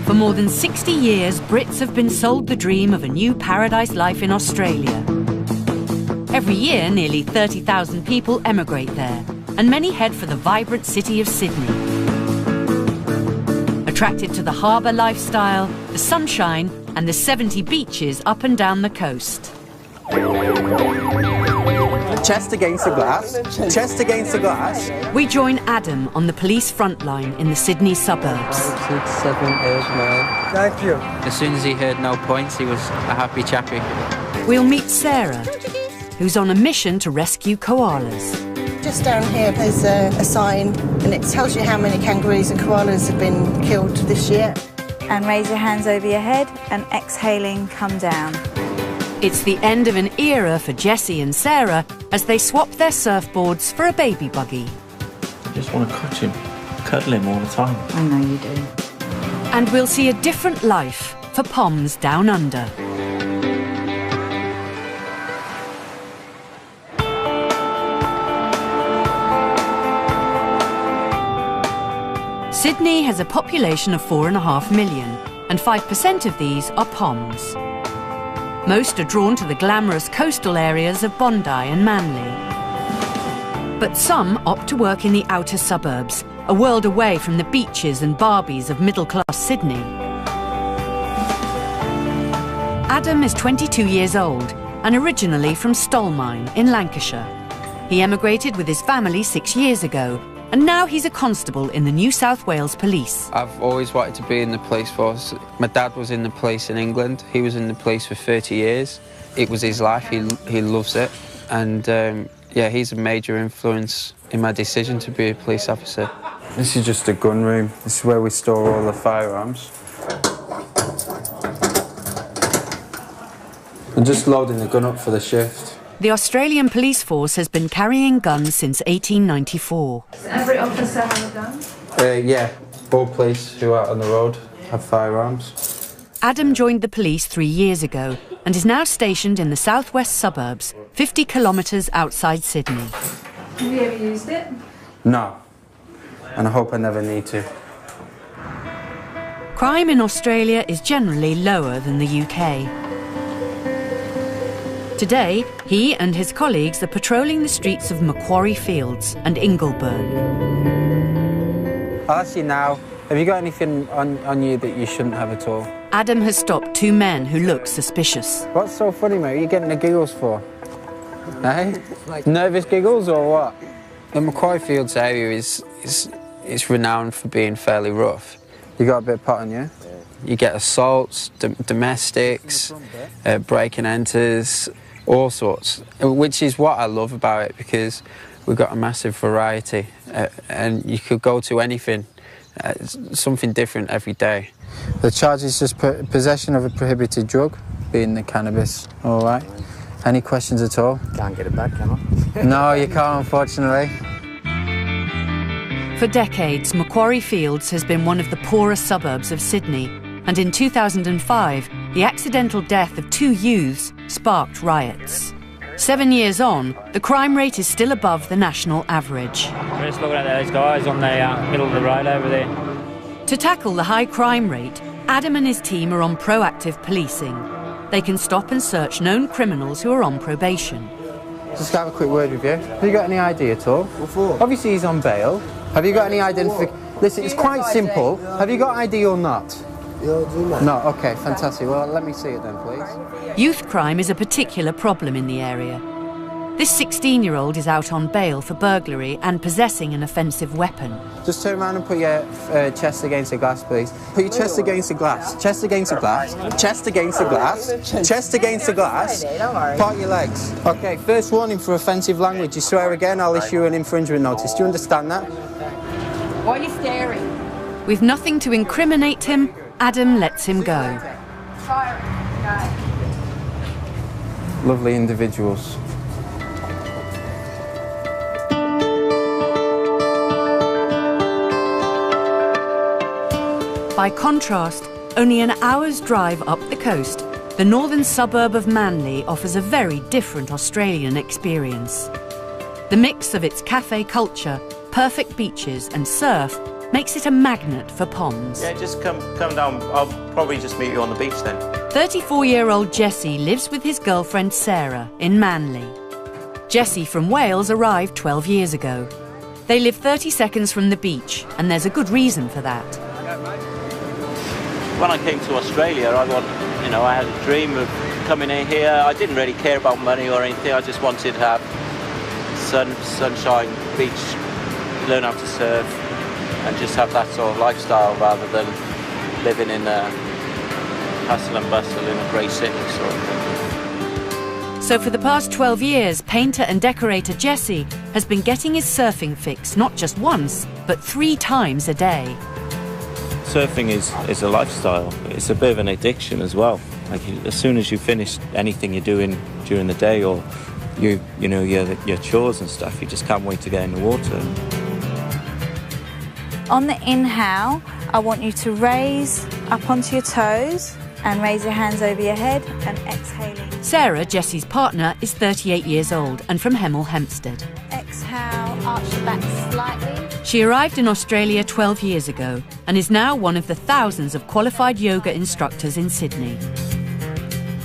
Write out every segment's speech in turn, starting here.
For more than 60 years, Brits have been sold the dream of a new paradise life in Australia. Every year, nearly 30,000 people emigrate there, and many head for the vibrant city of Sydney. Attracted to the harbour lifestyle, the sunshine, and the 70 beaches up and down the coast. Chest against the glass, chest against the glass. We join Adam on the police front line in the Sydney suburbs. 6, 7, 8, 9. Thank you. As soon as he heard no points, he was a happy chappy. We'll meet Sarah, who's on a mission to rescue koalas. Just down here there's a sign and it tells you how many kangaroos and koalas have been killed this year. And raise your hands over your head and exhaling, come down. It's the end of an era for Jessie and Sarah as they swap their surfboards for a baby buggy. I just want to touch him, cuddle him all the time. I know you do. And we'll see a different life for Poms down under. Sydney has a population of 4.5 million, and 5% of these are Poms. Most are drawn to the glamorous coastal areas of Bondi and Manly. But some opt to work in the outer suburbs, a world away from the beaches and Barbies of middle-class Sydney. Adam is 22 years old and originally from Stolmine in Lancashire. He emigrated with his family 6 years ago, and now he's a constable in the New South Wales Police. I've always wanted to be in the police force. My dad was in the police in England. He was in the police for 30 years. It was his life. He loves it. And yeah, he's a major influence in my decision to be a police officer. This is just a gun room. This is where we store all the firearms. I'm just loading the gun up for the shift. The Australian police force has been carrying guns since 1894. Does every officer have a gun? Yeah, all police who are out on the road have firearms. Adam joined the police 3 years ago and is now stationed in the southwest suburbs, 50 kilometres outside Sydney. Have you ever used it? No, and I hope I never need to. Crime in Australia is generally lower than the UK. Today, he and his colleagues are patrolling the streets of Macquarie Fields and Ingleburn. I'll ask you now, have you got anything on you that you shouldn't have at all? Adam has stopped 2 men who look suspicious. What's so funny, mate? What are you getting the giggles for? Eh? Nervous giggles or what? The Macquarie Fields area is renowned for being fairly rough. You got a bit of pot on you? You get assaults, domestics, break and enters, all sorts, which is what I love about it, because we've got a massive variety and you could go to anything, something different every day. The charge is just possession of a prohibited drug, being the cannabis, all right? Any questions at all? Can't get it back, can I? No, you can't, unfortunately. For decades, Macquarie Fields has been one of the poorer suburbs of Sydney, and in 2005, the accidental death of 2 youths sparked riots. 7 years on, the crime rate is still above the national average. We're just looking at those guys on the middle of the road over there. To tackle the high crime rate, Adam and his team are on proactive policing. They can stop and search known criminals who are on probation. Just have a quick word with you. Have you got any ID at all? What for? Obviously he's on bail. Have you got any identification? Listen, it's quite simple. Have you got ID or not? No, okay, fantastic. Well, let me see it then, please. Youth crime is a particular problem in the area. This 16-year-old is out on bail for burglary and possessing an offensive weapon. Just turn around and put your chest against the glass, please. Put your chest against the glass. Chest against the glass. Chest against the glass. Chest against the glass. Part your legs. Okay, first warning for offensive language. You swear again, I'll issue an infringement notice. Do you understand that? Why are you staring? With nothing to incriminate him, Adam lets him go. Lovely individuals. By contrast, only an hour's drive up the coast, the northern suburb of Manly offers a very different Australian experience. The mix of its cafe culture, perfect beaches and surf makes it a magnet for Poms. Yeah, just come down. I'll probably just meet you on the beach then. 34-year-old Jesse lives with his girlfriend Sarah in Manly. Jesse from Wales arrived 12 years ago. They live 30 seconds from the beach, and there's a good reason for that. When I came to Australia, I had a dream of coming in here. I didn't really care about money or anything. I just wanted to have sunshine, beach, learn how to surf, and just have that sort of lifestyle rather than living in a hustle and bustle in a grey city sort of thing. So for the past 12 years, painter and decorator Jesse has been getting his surfing fix not just once, but 3 times a day. Surfing is a lifestyle. It's a bit of an addiction as well. Like as soon as you finish anything you're doing during the day, or your chores and stuff, you just can't wait to get in the water. On the inhale, I want you to raise up onto your toes and raise your hands over your head, and exhaling. Sarah, Jesse's partner, is 38 years old and from Hemel Hempstead. Exhale, arch your back slightly. She arrived in Australia 12 years ago and is now one of the thousands of qualified yoga instructors in Sydney.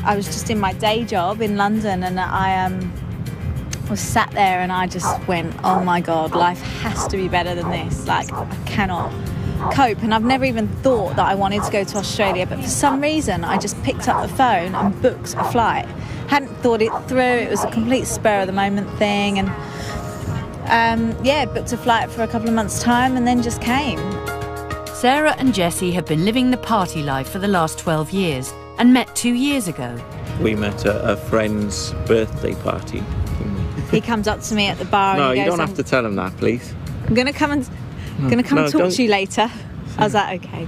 I was just in my day job in London, and I was sat there and I just went, oh my God, life has to be better than this. Like, I cannot cope. And I've never even thought that I wanted to go to Australia, but for some reason I just picked up the phone and booked a flight. Hadn't thought it through. It was a complete spur of the moment thing, and booked a flight for a couple of months' time and then just came. Sarah and Jesse have been living the party life for the last 12 years and met 2 years ago. We met at a friend's birthday party. He comes up to me at the bar No, and he you goes, don't have to tell him that, please. I'm going to come and talk to you later. I was like, okay.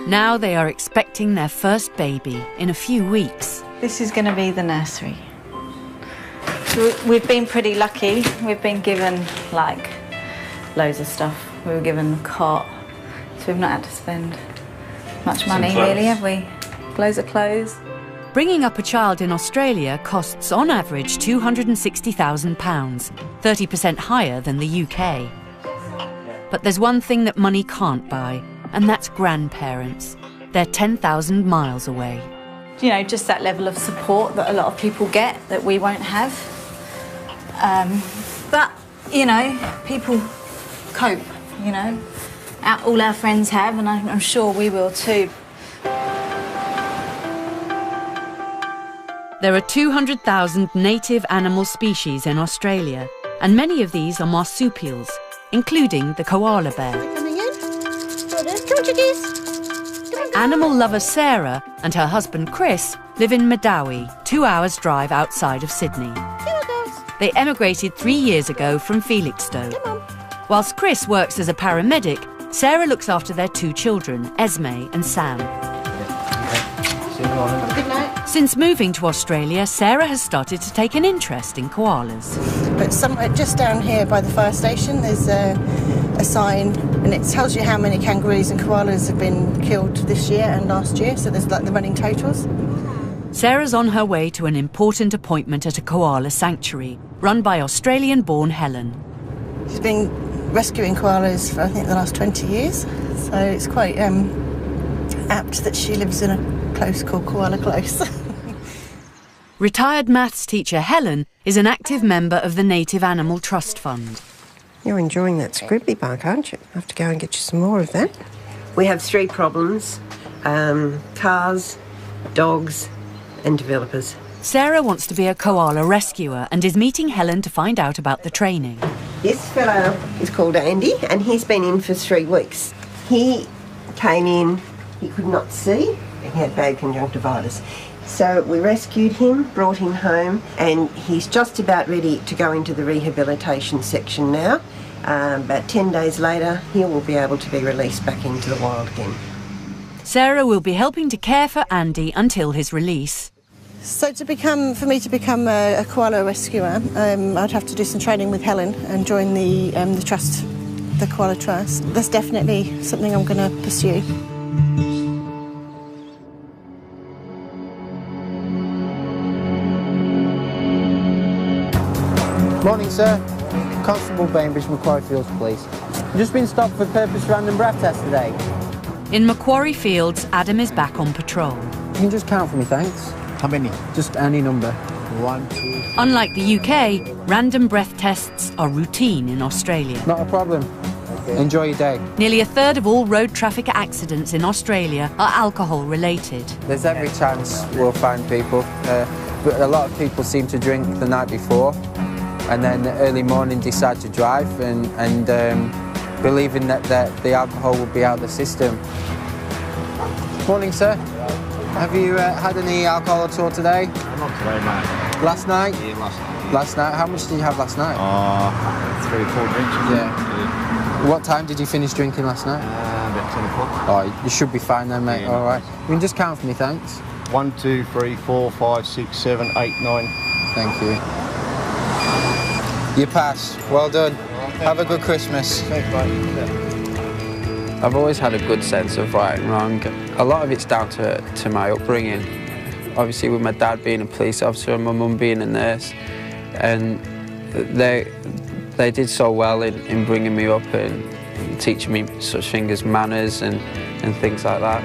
Now they are expecting their first baby in a few weeks. This is going to be the nursery. We've been pretty lucky. We've been given, like, loads of stuff. We were given a cot, so we've not had to spend much money, really, have we? Loads of clothes. Bringing up a child in Australia costs on average £260,000, 30% higher than the UK. But there's one thing that money can't buy, and that's grandparents. They're 10,000 miles away. You know, just that level of support that a lot of people get that we won't have. But, you know, people cope, you know. All our friends have, and I'm sure we will too. There are 200,000 native animal species in Australia, and many of these are marsupials, including the koala bear. Coming in. Come on, chickies. Animal lover Sarah and her husband Chris live in Madawi, 2 hours' drive outside of Sydney. They emigrated 3 years ago from Felixstowe. Whilst Chris works as a paramedic, Sarah looks after their 2 children, Esme and Sam. Good night. Since moving to Australia, Sarah has started to take an interest in koalas. But somewhere just down here by the fire station, there's a sign, and it tells you how many kangaroos and koalas have been killed this year and last year. So there's like the running totals. Sarah's on her way to an important appointment at a koala sanctuary run by Australian-born Helen. She's been rescuing koalas for, I think, the last 20 years. So it's quite apt that she lives in a close called Koala Close. Retired maths teacher Helen is an active member of the Native Animal Trust Fund. You're enjoying that scribbly bark, aren't you? I have to go and get you some more of that. We have 3 problems. Cars, dogs and developers. Sarah wants to be a koala rescuer and is meeting Helen to find out about the training. This fellow is called Andy and he's been in for 3 weeks. He came in, he could not see, and he had bad conjunctivitis. So we rescued him, brought him home, and he's just about ready to go into the rehabilitation section now. About 10 days later, he will be able to be released back into the wild again. Sarah will be helping to care for Andy until his release. So for me to become a koala rescuer, I'd have to do some training with Helen and join the trust, the Koala Trust. That's definitely something I'm going to pursue. Morning, sir. Constable Bainbridge, Macquarie Fields, please. Just been stopped for purpose random breath test today. In Macquarie Fields, Adam is back on patrol. You can just count for me, thanks. How many? Just any number. 1, 2. Unlike the UK, random breath tests are routine in Australia. Not a problem. Enjoy your day. Nearly a third of all road traffic accidents in Australia are alcohol-related. There's every chance we'll find people. But a lot of people seem to drink the night before and then early morning decide to drive and believing that the alcohol will be out of the system. Morning, sir. Have you had any alcohol at all today? Not today, mate. Last night? Yeah, last night. Last night? How much did you have last night? 3 or 4 drinks. Yeah. What time did you finish drinking last night? About 10 o'clock. Oh, you should be fine then, mate. Yeah, All right. You can just count for me, thanks. 1, 2, 3, 4, 5, 6, 7, 8, 9. Thank you. You pass. Well done. Have a good Christmas. Thanks, mate. I've always had a good sense of right and wrong. A lot of it's down to my upbringing. Obviously with my dad being a police officer and my mum being a nurse, and they did so well in bringing me up and teaching me such things as manners and things like that.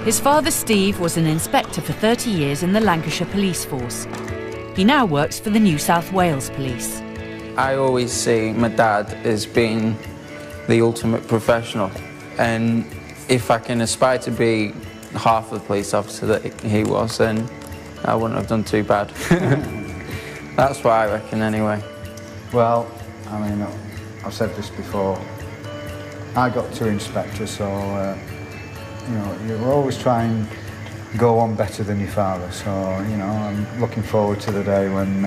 His father Steve was an inspector for 30 years in the Lancashire Police Force. He now works for the New South Wales Police. I always see my dad as being the ultimate professional, and if I can aspire to be half of the police officer that he was, then I wouldn't have done too bad. That's what I reckon anyway. Well, I mean, I've said this before, I got 2 inspectors, so you know, you always try and go on better than your father, so you know, I'm looking forward to the day when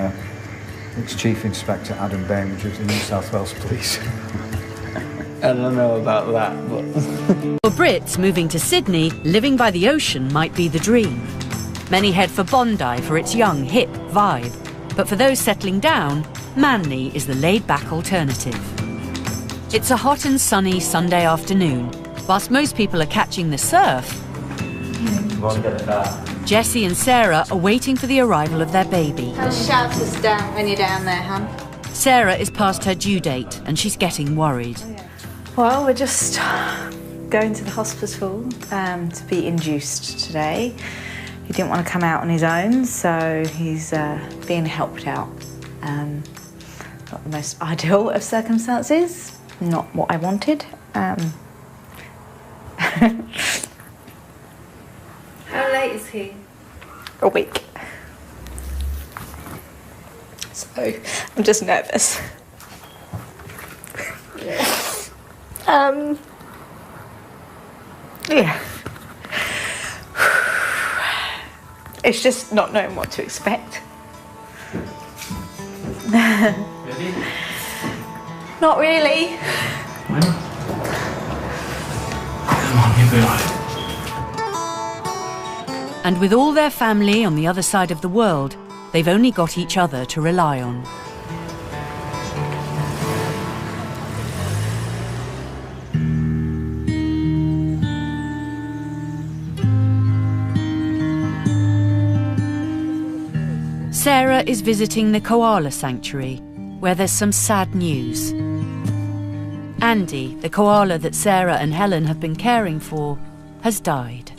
it's Chief Inspector Adam Bainbridge of the New South Wales Police. I don't know about that, but... For Brits moving to Sydney, living by the ocean might be the dream. Many head for Bondi for its young, hip vibe. But for those settling down, Manly is the laid-back alternative. It's a hot and sunny Sunday afternoon. Whilst most people are catching the surf, Jessie and Sarah are waiting for the arrival of their baby. Shout us down when you're down there, hon. Sarah is past her due date and she's getting worried. Well, we're just going to the hospital to be induced today. He didn't want to come out on his own, so he's being helped out. Not the most ideal of circumstances, not what I wanted. How late is he? A week. So, I'm just nervous. Yeah. It's just not knowing what to expect. Ready? Not really. Why not? Come on, you'll be right. And with all their family on the other side of the world, they've only got each other to rely on. Sarah is visiting the koala sanctuary, where there's some sad news. Andy, the koala that Sarah and Helen have been caring for, has died.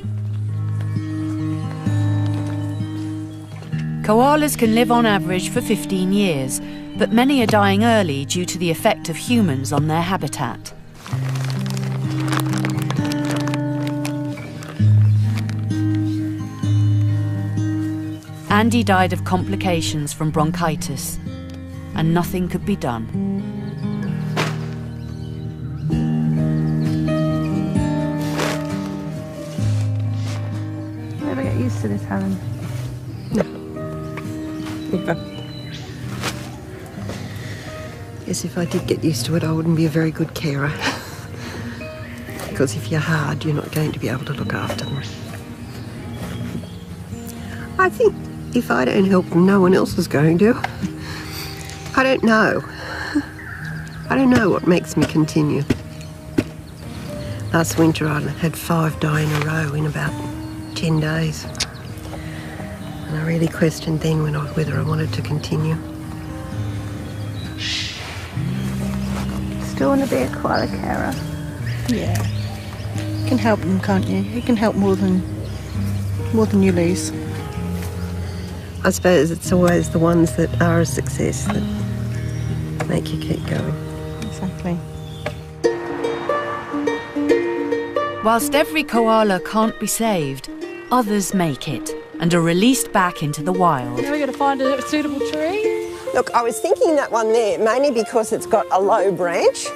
Koalas can live on average for 15 years, but many are dying early due to the effect of humans on their habitat. Andy died of complications from bronchitis, and nothing could be done. Never get used to this, Helen. Yes, if I did get used to it, I wouldn't be a very good carer. Because if you're hard, you're not going to be able to look after them. I think if I don't help them, no one else is going to. I don't know. I don't know what makes me continue. Last winter I had 5 die in a row in about 10 days. And I really questioned then whether I wanted to continue. Still want to be a koala carer? Yeah. You can help them, can't you? You can help more than you lose. I suppose it's always the ones that are a success that make you keep going. Exactly. Whilst every koala can't be saved, others make it and are released back into the wild. Now we've got to find a suitable tree. Look, I was thinking that one there, mainly because it's got a low branch.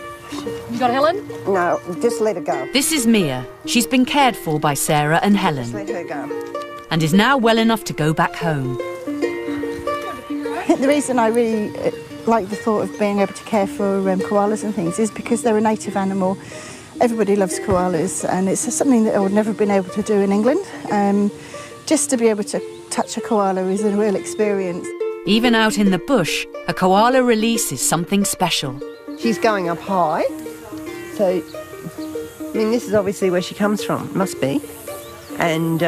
You got Helen? No, just let her go. This is Mia. She's been cared for by Sarah and Helen. Just let her go. And is now well enough to go back home. The reason I really like the thought of being able to care for koalas and things is because they're a native animal. Everybody loves koalas, and it's something that I would never have been able to do in England. Just to be able to touch a koala is a real experience. Even out in the bush, a koala release is something special. She's going up high, so, I mean, this is obviously where she comes from, must be. And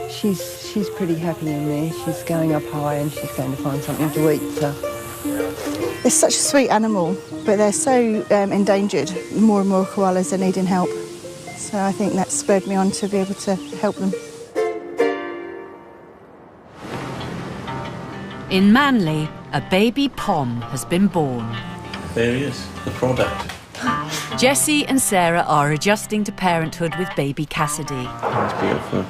she's pretty happy in there. She's going up high and she's going to find something to eat, so. They're such a sweet animal, but they're so endangered. More and more koalas are needing help. So I think that spurred me on to be able to help them. In Manly, a baby Pom has been born. There he is, the product. Jessie and Sarah are adjusting to parenthood with baby Cassidy. That's beautiful.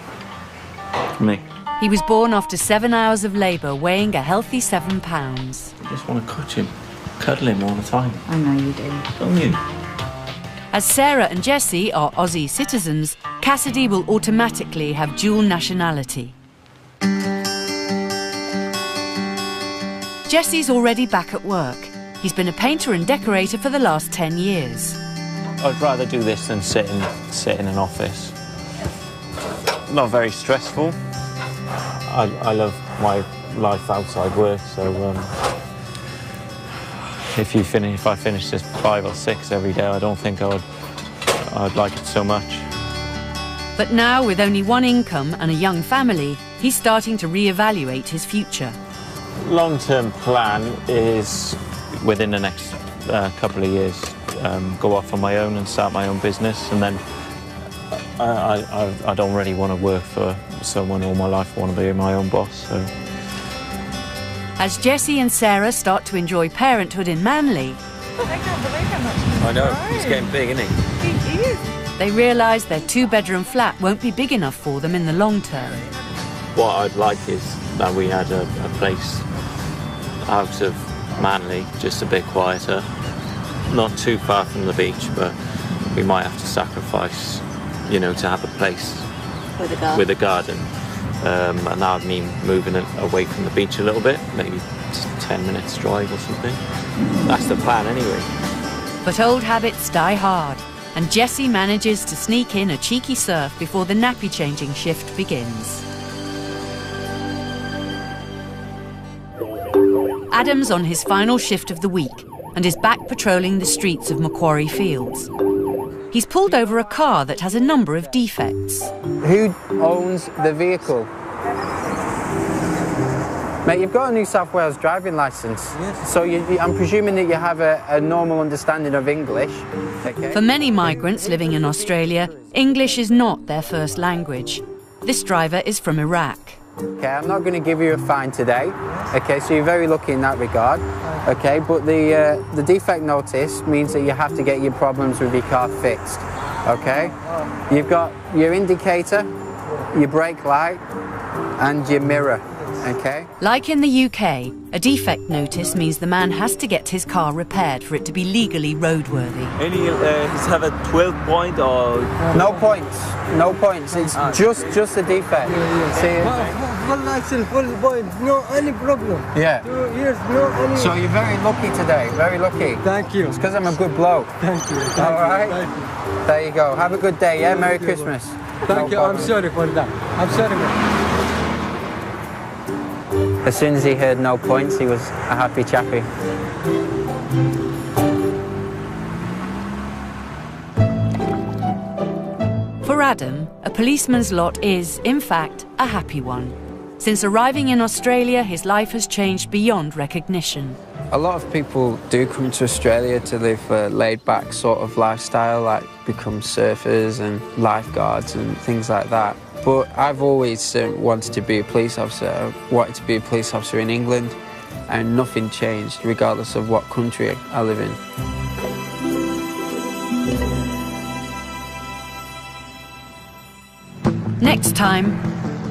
Me. He was born after 7 hours of labour, weighing a healthy 7 pounds. You just want to touch him, cuddle him all the time. I know you do. Don't you? As Sarah and Jessie are Aussie citizens, Cassidy will automatically have dual nationality. Jessie's already back at work. He's been a painter and decorator for the last 10 years. I'd rather do this than sit in an office. Not very stressful. I love my life outside work, so if I finish this 5 or 6 every day, I don't think I'd like it so much. But now, with only one income and a young family, he's starting to re-evaluate his future. Long-term plan is, within the next couple of years, go off on my own and start my own business, and then I don't really want to work for someone all my life. I want to be my own boss. So. As Jessie and Sarah start to enjoy parenthood in Manly, I can't believe how much he's I know, grown. he's getting big, isn't he? He is. they realise their 2-bedroom flat won't be big enough for them in the long term. What I'd like is that we had a place out of Manly, just a bit quieter, not too far from the beach, but we might have to sacrifice, you know, to have a place with a garden. And that would mean moving it away from the beach a little bit, maybe 10 minutes drive or something. That's the plan anyway. But old habits die hard, and Jessie manages to sneak in a cheeky surf before the nappy changing shift begins. Adam's on his final shift of the week and is back patrolling the streets of Macquarie Fields. He's pulled over a car that has a number of defects. Who owns the vehicle? Mate, you've got a New South Wales driving licence. Yes. So I'm presuming that you have a normal understanding of English. Okay. For many migrants living in Australia, English is not their first language. This driver is from Iraq. Okay, I'm not going to give you a fine today. Okay, so you're very lucky in that regard. Okay, but the defect notice means that you have to get your problems with your car fixed. Okay, you've got your indicator, your brake light, and your mirror. Okay. Like in the UK, a defect notice means the man has to get his car repaired for it to be legally roadworthy. He's have a 12 point or... No points, no points. It's just a defect. See, full license, full point, no any problem. Yeah. 2 years, no any... So you're very lucky today, very lucky. Thank you. It's because I'm a good bloke. Thank you. All right. Thank you. There you go. Have a good day, yeah? Merry Christmas. Thank you, I'm sorry for that. I'm sorry, man. As soon as he heard no points, he was a happy chappy. For Adam, a policeman's lot is, in fact, a happy one. Since arriving in Australia, his life has changed beyond recognition. A lot of people do come to Australia to live a laid-back sort of lifestyle, like become surfers and lifeguards and things like that. But I've always wanted to be a police officer. I wanted to be a police officer in England, and nothing changed, regardless of what country I live in. Next time,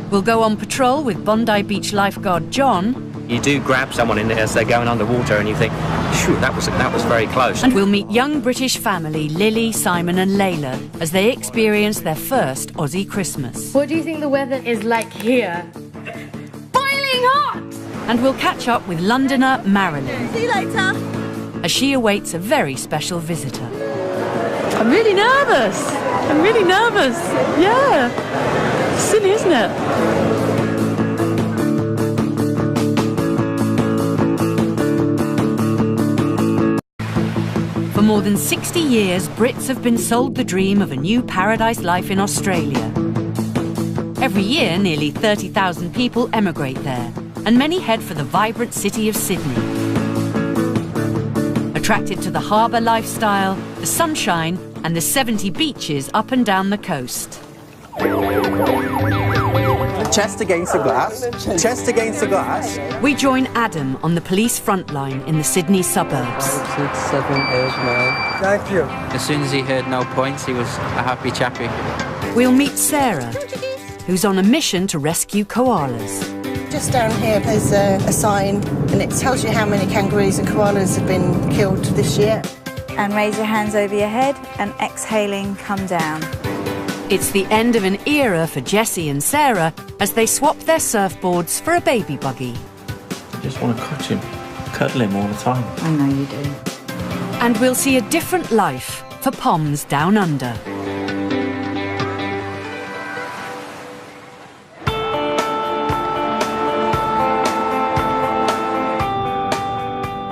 we'll go on patrol with Bondi Beach lifeguard John. You do grab someone in as they're going underwater and you think, shoot, that was very close. And we'll meet young British family Lily, Simon and Layla as they experience their first Aussie Christmas. What do you think the weather is like here? Boiling hot! And we'll catch up with Londoner Marilyn. See you later. As she awaits a very special visitor. I'm really nervous. Yeah. Silly, isn't it? For more than 60 years, Brits have been sold the dream of a new paradise life in Australia. Every year, nearly 30,000 people emigrate there, and many head for the vibrant city of Sydney. Attracted to the harbour lifestyle, the sunshine, and the 70 beaches up and down the coast. Chest against the glass, chest against the glass. We join Adam on the police front line in the Sydney suburbs. 6, 7, 8, 9. Thank you. As soon as he heard no points, he was a happy chappy. We'll meet Sarah, who's on a mission to rescue koalas. Just down here there's a sign and it tells you how many kangaroos and koalas have been killed this year. And raise your hands over your head and exhaling, come down. It's the end of an era for Jessie and Sarah as they swap their surfboards for a baby buggy. I just want to catch him, cuddle him all the time. I know you do. And we'll see a different life for Poms down under.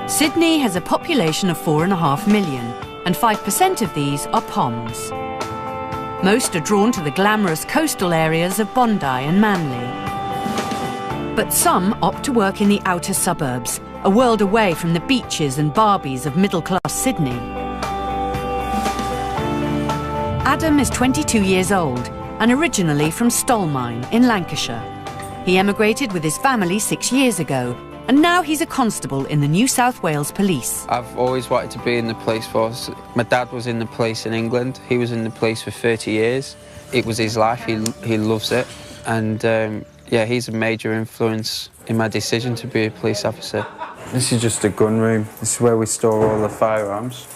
Sydney has a population of 4.5 million, and 5% of these are Poms. Most are drawn to the glamorous coastal areas of Bondi and Manly. But some opt to work in the outer suburbs, a world away from the beaches and barbies of middle-class Sydney. Adam is 22 years old and originally from Stolmine in Lancashire. He emigrated with his family 6 years ago, and now he's a constable in the New South Wales Police. I've always wanted to be in the police force. My dad was in the police in England. He was in the police for 30 years. It was his life. He loves it. And yeah, he's a major influence in my decision to be a police officer. This is just a gun room. This is where we store all the firearms.